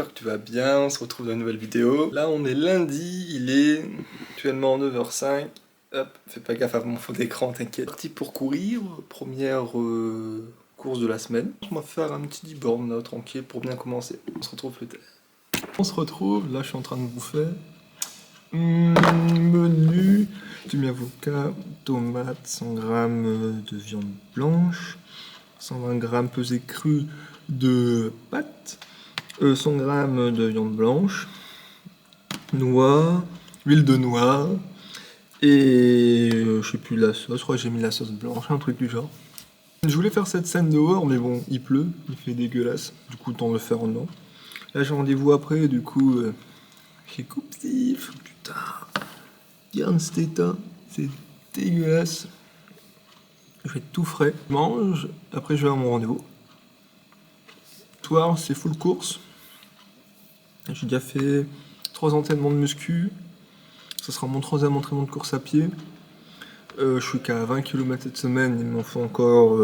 j'espère que tu vas bien, on se retrouve dans une nouvelle vidéo. Là on est lundi, il est actuellement 9h05. Hop, fais pas gaffe à mon fond d'écran, t'inquiète. Parti pour courir, première course de la semaine. On va faire un petit 10 bornes là, tranquille, pour bien commencer. On se retrouve plus tard. On se retrouve, là je suis en train de bouffer. Menu, demi-avocat, tomates, 100 g de viande blanche, 120 g pesé cru de pâtes, 100 g de viande blanche, noix, huile de noix, et je sais plus la sauce, je crois que j'ai mis la sauce blanche, un truc du genre. Je voulais faire cette scène dehors, mais bon, il pleut, il fait dégueulasse, du coup, tant de le faire en dedans. Là, j'ai rendez-vous après, du coup, j'ai coupé, putain, regarde cet état, c'est dégueulasse. Je vais être tout frais, je mange, après je vais à mon rendez-vous. Ce soir, c'est full course. J'ai déjà fait 3 entraînements de muscu. Ce sera mon 3e entraînement de course à pied. Je suis qu'à 20 km cette semaine, il m'en faut encore...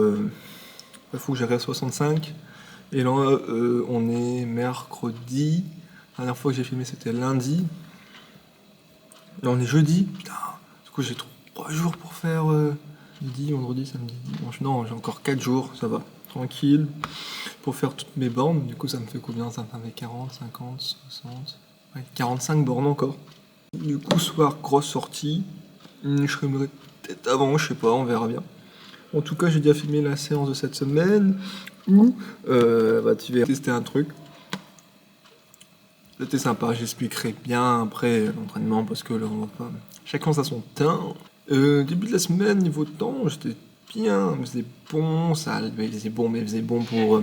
il faut que j'arrive à 65. Et là, on est mercredi. La dernière fois que j'ai filmé, c'était lundi. Là, on est jeudi. Putain, du coup, j'ai 3 jours pour faire... Jeudi, vendredi, samedi, dimanche. Non, j'ai encore 4 jours, ça va. Tranquille. Pour faire toutes mes bornes. Du coup, ça me fait combien? Ça me fait 40, 50, 60... Ouais, 45 bornes encore. Du coup, soir, grosse sortie. Je filmerai peut-être avant, je sais pas, on verra bien. En tout cas, j'ai déjà filmé la séance de cette semaine où tu vas tester un truc. C'était sympa, j'expliquerai bien après l'entraînement parce que là, on va pas... Chacun a son temps. Début de la semaine, niveau temps, j'étais bien, il faisait bon, il faisait bon pour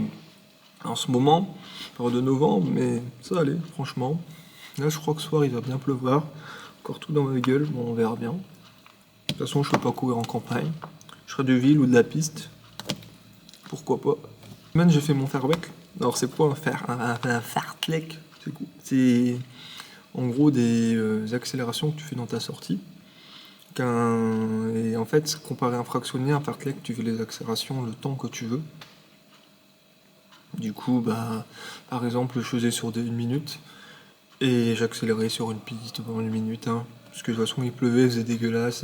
en ce moment, période de novembre, mais ça allait, franchement. Là, je crois que ce soir, il va bien pleuvoir. Encore tout dans ma gueule, bon, on verra bien. De toute façon, je ne peux pas courir en campagne. Je serai de ville ou de la piste. Pourquoi pas. Même j'ai fait mon fartlek. Alors, c'est quoi un fartlek? C'est cool. C'est en gros des accélérations que tu fais dans ta sortie. Et en fait, comparé à un fractionné, un fartlek, tu fais les accélérations le temps que tu veux. Du coup, par exemple, je faisais sur 1 minute. Et j'accélérais sur une piste pendant 1 minute, hein, parce que de toute façon il pleuvait, c'était dégueulasse.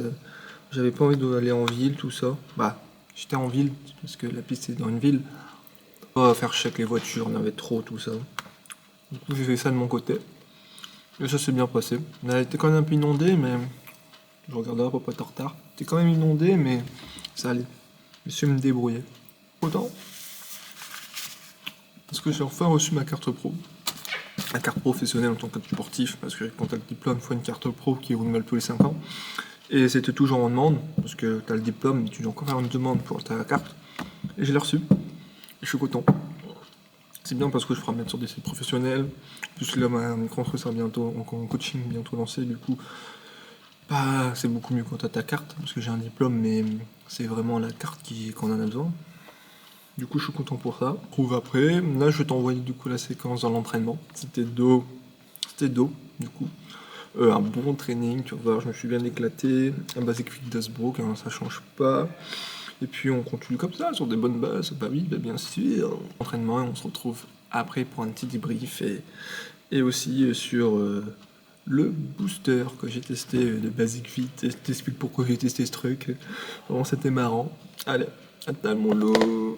J'avais pas envie d'aller en ville, tout ça. J'étais en ville, parce que la piste est dans une ville. Pas faire chier avec les voitures, on avait trop, tout ça. Du coup j'ai fait ça de mon côté. Et ça s'est bien passé. On a été quand même un peu inondé, mais... Je regarderai pour pas être en retard. C'était quand même inondé, mais ça allait. Je suis me débrouiller. Autant. Parce que j'ai enfin reçu ma carte pro. La carte professionnelle en tant que sportif, parce que quand tu as le diplôme, il faut une carte pro qui est renouvelle tous les 5 ans. Et c'était toujours en demande, parce que tu as le diplôme, mais tu dois encore faire une demande pour ta carte. Et je l'ai reçu. Et je suis content. C'est bien parce que je ferai mettre sur des sites professionnels. Plus là, ma micro sera bientôt, en coaching bientôt lancé, du coup. C'est beaucoup mieux quand tu as ta carte, parce que j'ai un diplôme, mais c'est vraiment la carte qu'on en a besoin. Du coup, je suis content pour ça. On trouve après. Là, je vais t'envoyer du coup la séquence dans l'entraînement. C'était dos, du coup. Un bon training, tu vas voir, je me suis bien éclaté. Un basic fit d'Asbrook, hein, ça change pas. Et puis, on continue comme ça, sur des bonnes bases. Oui, bien sûr. Entraînement, et on se retrouve après pour un petit débrief. Et aussi sur le booster que j'ai testé de Basic Fit. Je t'explique pourquoi j'ai testé ce truc. Vraiment, c'était marrant. Allez, à tout mon lot.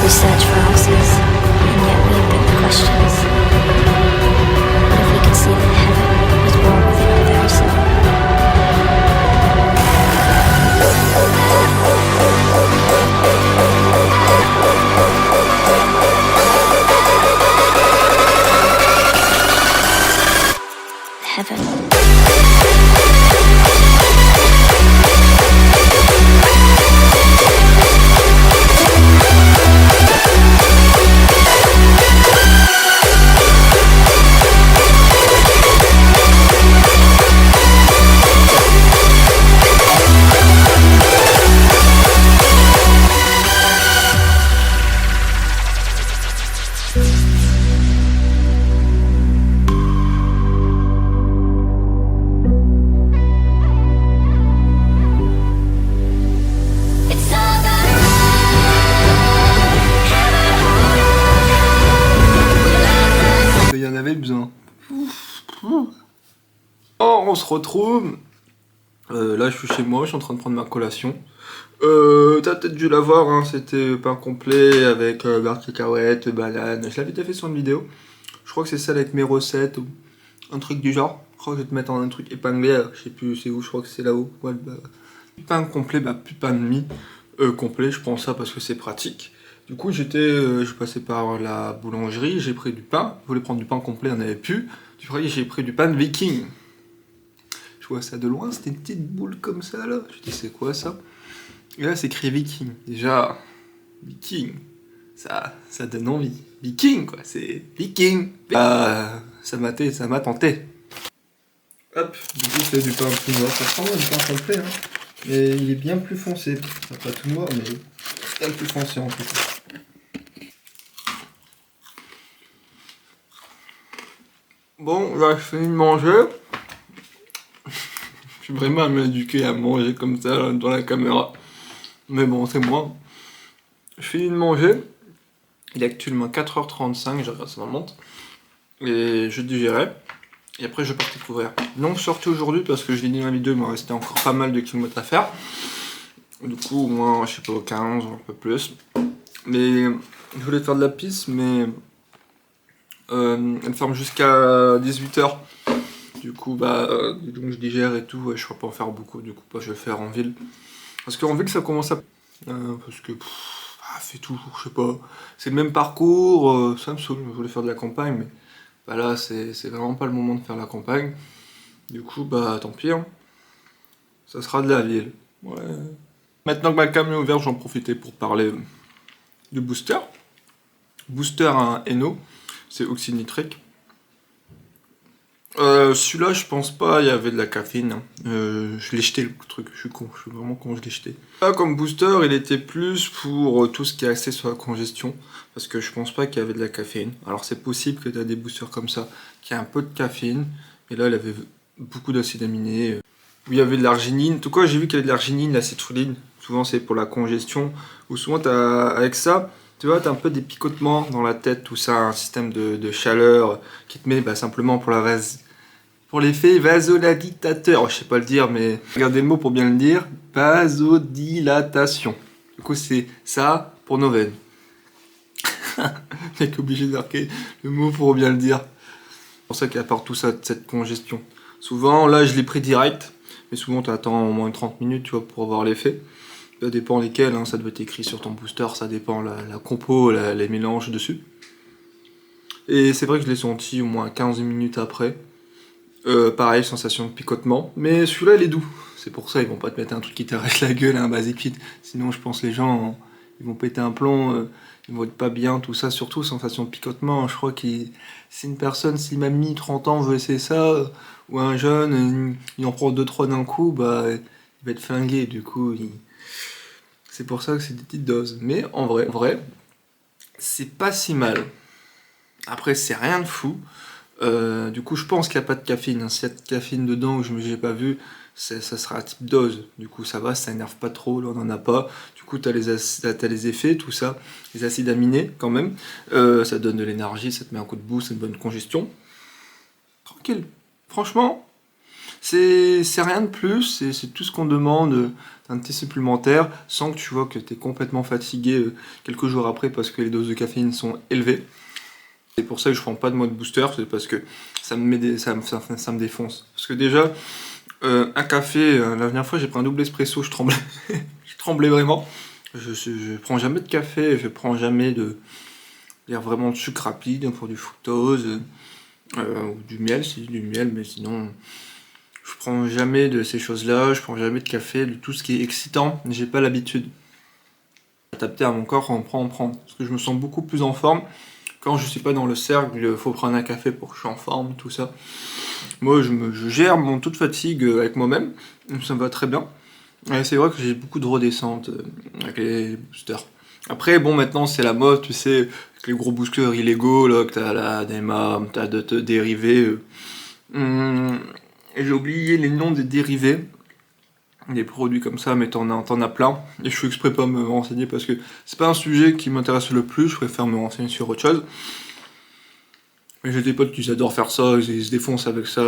We search for answers, and yet we invent the questions. What if we could see that heaven was born within our very soul? Heaven. Il y en avait besoin. Oh, on se retrouve. Là, je suis chez moi, je suis en train de prendre ma collation. T'as peut-être dû la voir, hein, c'était pain complet avec beurre cacahuète, banane. Je l'avais déjà fait sur une vidéo. Je crois que c'est celle avec mes recettes ou un truc du genre. Je crois que je vais te mettre en un truc épinglé. Je sais plus c'est où, je crois que c'est là-haut. Ouais, bah, pain complet, bah plus pain de mie complet. Je prends ça parce que c'est pratique. Du coup, je passais par la boulangerie, j'ai pris du pain. Je voulais prendre du pain complet, il n'y en avait plus. Du coup, j'ai pris du pain de Viking. Je vois ça de loin, c'était une petite boule comme ça là. Je dis c'est quoi ça? Et là c'est écrit Viking. Déjà, Viking, ça donne envie. Viking quoi, c'est Viking. Ça m'a tenté. Hop, du coup c'est du pain tout noir. Ça ressemble à du pain complet, hein. Mais il est bien plus foncé. Enfin, pas tout noir, mais bien plus foncé en tout cas. Bon, là je finis de manger. Je suis vraiment à m'éduquer à manger comme ça là, dans la caméra. Mais bon, c'est moi. Je finis de manger. Il est actuellement 4h35, je regarde ça dans la montre. Et je digérais. Et après, je partais couvrir. Non, sorti aujourd'hui parce que je l'ai dit dans la vidéo, il m'en restait encore pas mal de kilomètres à faire. Du coup, au moins, je sais pas, 15 ou un peu plus. Mais je voulais faire de la piste, mais elle ferme jusqu'à 18h. Du coup, donc je digère et tout, et je ne pourrais pas en faire beaucoup, du coup, je vais faire en ville. Parce qu'en ville, ça commence à... parce que, fait toujours, je sais pas, c'est le même parcours, ça me saoule, je voulais faire de la campagne, mais là, c'est vraiment pas le moment de faire la campagne. Du coup, tant pis, hein. Ça sera de la ville. Ouais. Maintenant que ma cam est ouverte, j'en profitais pour parler du booster. Booster à un Eno, c'est oxynitrique. Celui-là, je pense pas, il y avait de la caféine. Hein. Je l'ai jeté le truc, je suis con, je suis vraiment con, je l'ai jeté. Là, comme booster, il était plus pour tout ce qui est axé sur la congestion, parce que je pense pas qu'il y avait de la caféine. Alors c'est possible que tu as des boosters comme ça, qui a un peu de caféine, mais là, il avait beaucoup d'acides aminés, où il y avait de l'arginine. En tout cas, j'ai vu qu'il y avait de l'arginine, la citrulline. Souvent, c'est pour la congestion, ou souvent, avec ça, tu vois, tu as un peu des picotements dans la tête, tout ça, un système de chaleur qui te met simplement pour l'effet vasodilatateur. Je sais pas le dire, mais regardez le mot pour bien le dire. Vasodilatation. Du coup, c'est ça pour nos veines. Mec obligé de marquer le mot pour bien le dire. C'est pour ça qu'il apporte tout ça, cette congestion. Souvent, là, je l'ai pris direct, mais souvent, tu attends au moins 30 minutes, tu vois, pour avoir l'effet. Ça dépend lesquels, hein, ça doit être écrit sur ton booster, ça dépend la compo, les mélanges dessus. Et c'est vrai que je l'ai senti au moins 15 minutes après. Pareil, sensation de picotement, mais celui-là il est doux. C'est pour ça ils vont pas te mettre un truc qui t'arrache la gueule, un basic fit. Sinon je pense les gens ils vont péter un plomb, ils vont être pas bien, tout ça. Surtout sensation de picotement. Je crois que si une personne, si mamie 30 ans veut essayer ça, ou un jeune, il en prend 2-3 d'un coup, il va être flingué. Du coup, c'est pour ça que c'est des petites doses. Mais en vrai, c'est pas si mal. Après, c'est rien de fou. Du coup, je pense qu'il n'y a pas de caféine. Hein. S'il y a de caféine dedans ou je n'ai pas vu, ça sera à type dose. Du coup, ça va, ça énerve pas trop. Là, on n'en a pas. Du coup, tu as les effets, tout ça. Les acides aminés, quand même. Ça donne de l'énergie, ça te met un coup de boost, c'est une bonne congestion. Tranquille. Franchement, C'est rien de plus, c'est tout ce qu'on demande d'un thé supplémentaire sans que tu vois que tu es complètement fatigué quelques jours après parce que les doses de caféine sont élevées. C'est pour ça que je prends pas de mode booster, c'est parce que ça me défonce. Parce que déjà, un café, la dernière fois j'ai pris un double espresso, je tremblais, je tremblais vraiment. Je prends jamais de café, je prends jamais vraiment de sucre rapide pour du fructose ou du miel, si du miel, mais sinon je prends jamais de ces choses-là, je prends jamais de café, de tout ce qui est excitant, j'ai pas l'habitude. Adapté à mon corps, on prend. Parce que je me sens beaucoup plus en forme. Quand je suis pas dans le cercle, il faut prendre un café pour que je sois en forme, tout ça. Moi, je gère mon taux de fatigue avec moi-même, ça me va très bien. Et c'est vrai que j'ai beaucoup de redescente avec les boosters. Après, bon, maintenant c'est la mode, tu sais, avec les gros boosters illégaux, là, que t'as la DMA, t'as d'autres dérivés. Et j'ai oublié les noms des dérivés, des produits comme ça, mais t'en as plein. Et je suis exprès pas me renseigner parce que c'est pas un sujet qui m'intéresse le plus, je préfère me renseigner sur autre chose. Mais j'ai des potes qui adorent faire ça, ils se défoncent avec ça.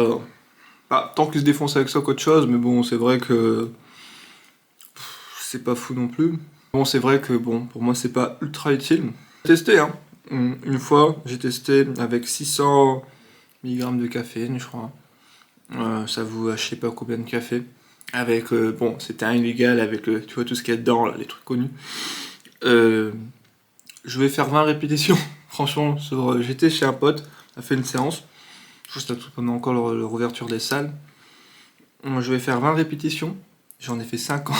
Bah, tant qu'ils se défoncent avec ça qu'autre chose, mais bon, c'est vrai que c'est pas fou non plus. Bon, c'est vrai que bon, pour moi, c'est pas ultra utile. J'ai testé, hein. Une fois, j'ai testé avec 600 mg de caféine, je crois. Ça vaut je sais pas combien de café. Avec, bon, c'était un illégal avec, tu vois, tout ce qu'il y a dedans, là, les trucs connus. Je vais faire 20 répétitions. Franchement, j'étais chez un pote, on a fait une séance. Juste pendant encore la réouverture des salles. Je vais faire 20 répétitions. J'en ai fait 50.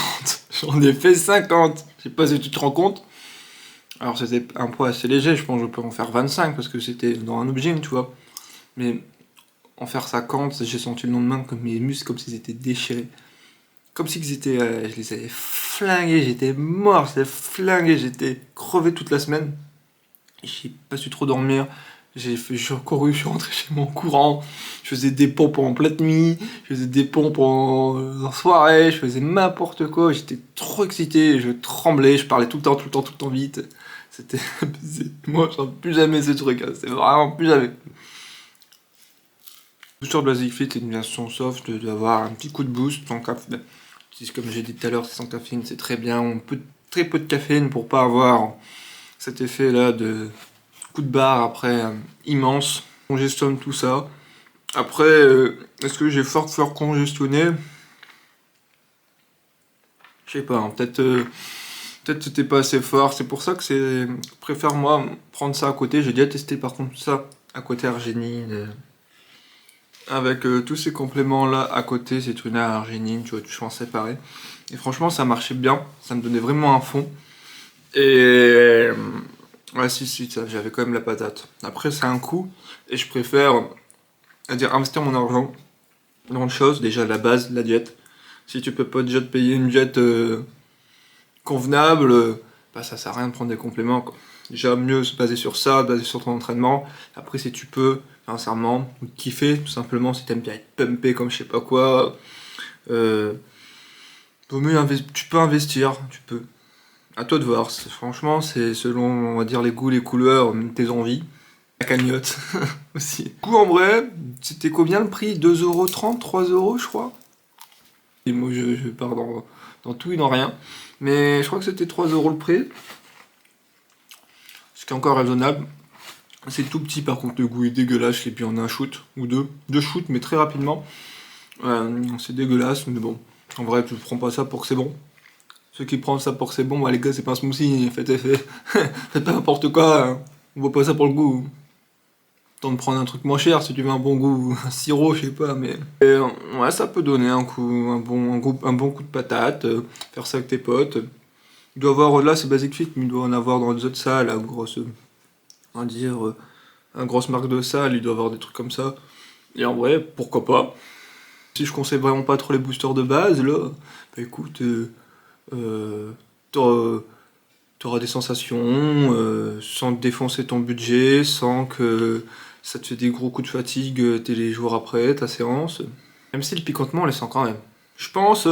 J'en ai fait 50. Je sais pas si tu te rends compte. Alors c'était un poids assez léger, je pense que je peux en faire 25 parce que c'était dans un objet, tu vois. Mais en faire 50, j'ai senti le lendemain comme mes muscles comme s'ils étaient déchirés. Comme si je les avais flingués, j'étais mort, j'étais flingué, j'étais crevé toute la semaine. J'ai pas su trop dormir. Je suis couru, je suis rentré chez moi en courant. Je faisais des pompes en pleine nuit, je faisais des pompes en soirée, je faisais n'importe quoi. J'étais trop excité, je tremblais, je parlais tout le temps vite. C'était moi, j'en plus jamais ce truc, hein. C'est vraiment plus jamais. Booster de Basic Fit est une version soft d'avoir un petit coup de boost sans caféine. Comme j'ai dit tout à l'heure, sans caféine, c'est très bien. Très peu de caféine pour pas avoir cet effet là de coup de barre après immense. Congestionne tout ça. Après, est-ce que j'ai fort congestionné? Je sais pas, hein, peut-être c'était pas assez fort. C'est pour ça que je préfère moi prendre ça à côté. J'ai déjà testé par contre ça à côté arginine. Avec tous ces compléments là à côté, citronella, arginine, tu vois, tu en séparer. Et franchement, ça marchait bien. Ça me donnait vraiment un fond. Et ouais, si, ça, j'avais quand même la patate. Après, c'est un coût, et je préfère, investir mon argent dans une chose, déjà la base, la diète. Si tu peux pas déjà te payer une diète convenable, bah ça sert à rien de prendre des compléments, quoi. Déjà, mieux se baser sur ça, baser sur ton entraînement. Après, si tu peux, sincèrement, kiffer, tout simplement, si t'aimes bien être pumpé comme je sais pas quoi, vaut mieux tu peux investir, tu peux. À toi de voir, franchement, c'est selon, on va dire, les goûts, les couleurs, même tes envies. La cagnotte aussi. Du coup, en vrai, c'était combien le prix? 2,30 €, 3 €, je crois. Et moi, je pars dans tout et dans rien. Mais je crois que c'était 3 € le prix. Ce qui est encore raisonnable. C'est tout petit, par contre, le goût est dégueulasse. Et puis, on a un shoot ou deux. Deux shoots, mais très rapidement. C'est dégueulasse, mais bon. En vrai, tu prends pas ça pour que c'est bon. Ceux qui prennent ça pour que c'est bon, bah les gars, c'est pas un smoothie, faites pas n'importe quoi, hein. On voit pas ça pour le goût. Tant de prendre un truc moins cher si tu veux un bon goût, un sirop, je sais pas, mais. Et, ouais, ça peut donner un bon coup de patate, faire ça avec tes potes. Il doit avoir, là c'est Basic Fit, mais il doit en avoir dans les autres salles, on va dire, une grosse marque de salle, il doit avoir des trucs comme ça. Et en vrai, pourquoi pas. Si je conseille vraiment pas trop les boosters de base, là, bah écoute. T'auras des sensations sans te défoncer ton budget, sans que ça te fait des gros coups de fatigue dès les jours après ta séance. Même si le picotement, on les sent quand même. Je pense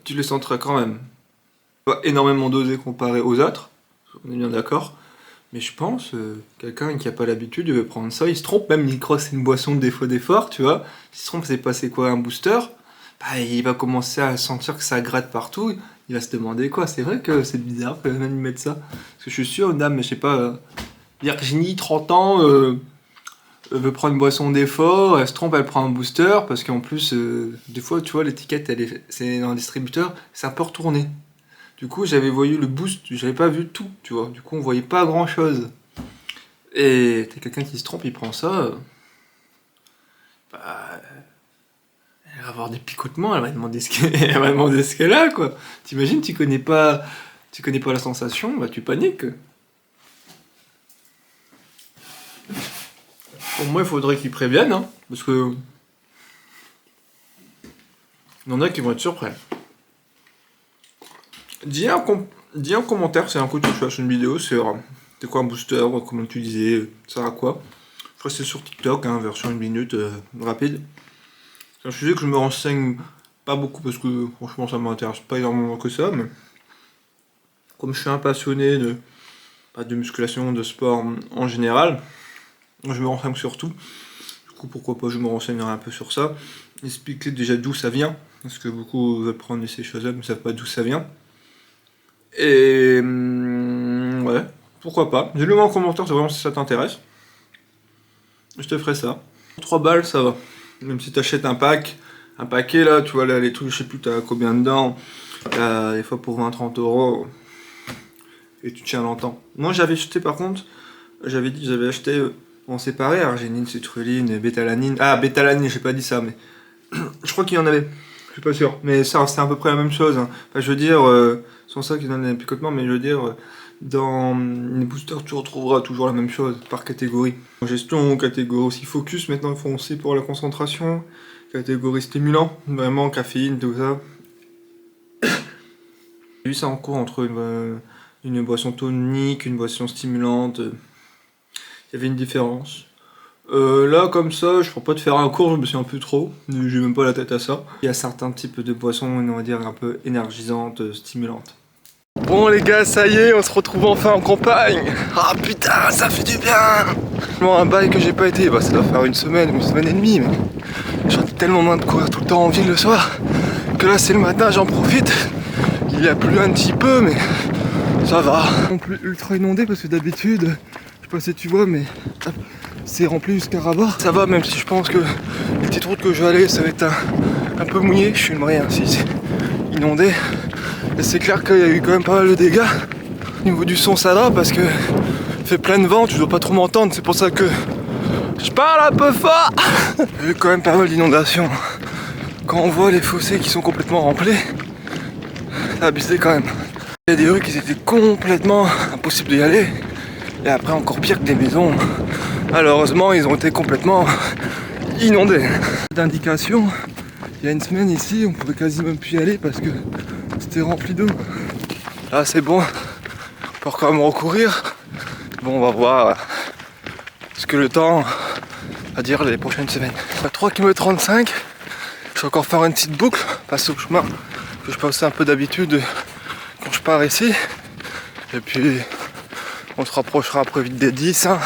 tu les sentiras quand même. Pas énormément dosé comparé aux autres, on est bien d'accord. Mais je pense, quelqu'un qui a pas l'habitude de prendre ça, il se trompe, même il croit que c'est une boisson de défaut d'effort, tu vois. S'il se trompe, c'est passé quoi, un booster, bah, il va commencer à sentir que ça gratte partout, il va se demander quoi. C'est vrai que c'est bizarre que même ils mettent ça. Parce que je suis sûr, une dame, je sais pas, Virginie, 30 ans, veut prendre une boisson d'effort, elle se trompe, elle prend un booster, parce qu'en plus, des fois, tu vois, l'étiquette, c'est dans un distributeur, c'est un peu retourné. Du coup, j'avais vu le boost, j'avais pas vu tout, tu vois. Du coup, on voyait pas grand chose. Et t'as quelqu'un qui se trompe, il prend ça. Bah, elle va avoir des picotements, elle va demander elle va demander ce qu'elle a, quoi. T'imagines, tu connais pas la sensation, bah tu paniques. Pour moi, il faudrait qu'ils préviennent, hein, parce que il y en a qui vont être surpris. Dis en commentaire, c'est un coup tu fasses une vidéo sur c'est quoi un booster, comment l'utiliser, ça sert à quoi. Je crois que c'est sur TikTok, hein, version 1 minute, rapide. C'est un sujet que je me renseigne pas beaucoup parce que franchement ça m'intéresse pas énormément que ça, mais comme je suis un passionné de musculation, de sport en général, je me renseigne sur tout. Du coup pourquoi pas je me renseignerai un peu sur ça. Expliquer déjà d'où ça vient, parce que beaucoup veulent prendre ces choses-là mais ne savent pas d'où ça vient. Et ouais, pourquoi pas. Dis-le-moi en commentaire, c'est vraiment si ça t'intéresse. Je te ferai ça. 3 balles, ça va. Même si t'achètes un paquet là, tu vois là, les trucs, je sais plus t'as combien dedans. T'as des fois pour 20-30 €. Et tu tiens longtemps. Moi j'avais acheté par contre, j'avais acheté en séparé, arginine, citrulline, bétalanine. Ah, bétalanine, j'ai pas dit ça, mais je crois qu'il y en avait. Je suis pas sûr. Mais ça, c'est à peu près la même chose. Hein. Enfin, je veux dire, sans ça qui donne des picotements, mais je veux dire, dans les boosters, tu retrouveras toujours la même chose par catégorie. En gestion, catégorie aussi focus, maintenant il faut aussi pour la concentration. Catégorie stimulant, vraiment caféine, tout ça. J'ai vu ça en cours entre une boisson tonique, une boisson stimulante. Il y avait une différence. Là, comme ça, je ne pourrais pas te faire un cours, je me suis un peu trop. J'ai même pas la tête à ça. Il y a certains types de boissons, on va dire, un peu énergisantes, stimulantes. Bon les gars, ça y est, on se retrouve enfin en campagne. Ah putain, ça fait du bien. Un bail que j'ai pas été, bah ça doit faire une semaine et demie, mais j'en ai tellement moins de courir tout le temps en ville le soir, que là c'est le matin, j'en profite. Il y a plu un petit peu, mais ça va. Non plus ultra inondé parce que d'habitude, je sais pas si tu vois, mais c'est rempli jusqu'à ras-bord. Ça va, même si je pense que les petites routes que je vais aller, ça va être un peu mouillé. Je filmerai hein, si c'est inondé. Et c'est clair qu'il y a eu quand même pas mal de dégâts. Au niveau du son, ça va parce que il fait plein de vent, tu dois pas trop m'entendre. C'est pour ça que je parle un peu fort. Il y a eu quand même pas mal d'inondations. Quand on voit les fossés qui sont complètement remplis, ça a abusé quand même. Il y a des rues qui étaient complètement impossibles d'y aller. Et après encore pire que des maisons. Malheureusement, ils ont été complètement inondés. D'indication, il y a une semaine ici, on pouvait quasiment plus y aller parce que c'était rempli d'eau. Là, c'est bon, on peut quand même recourir. Bon, on va voir ce que le temps va dire les prochaines semaines. À 3 km 35, je vais encore faire une petite boucle, passer au chemin que je passe un peu d'habitude quand je pars ici. Et puis, on se rapprochera après vite des 10. Hein.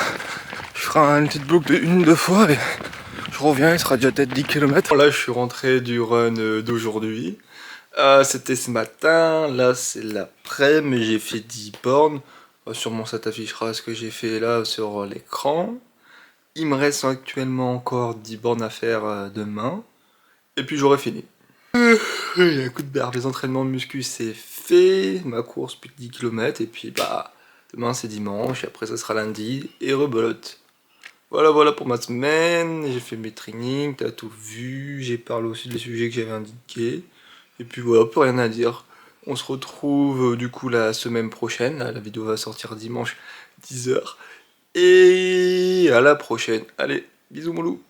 Je ferai une petite boucle de 1-2 fois et je reviens, il sera déjà peut-être 10 km. Là, je suis rentré du run d'aujourd'hui. C'était ce matin, là c'est l'après-midi, j'ai fait 10 bornes. Sûrement ça t'affichera ce que j'ai fait là sur l'écran. Il me reste actuellement encore 10 bornes à faire demain. Et puis j'aurai fini. Un coup de barbe, les entraînements de muscu c'est fait. Ma course plus de 10 km et puis bah demain c'est dimanche et après ça sera lundi et rebelote. Voilà pour ma semaine, j'ai fait mes trainings, t'as tout vu, j'ai parlé aussi des sujets que j'avais indiqués. Et puis voilà, plus rien à dire. On se retrouve du coup la semaine prochaine, la vidéo va sortir dimanche 10 h. Et à la prochaine. Allez, bisous mon loup.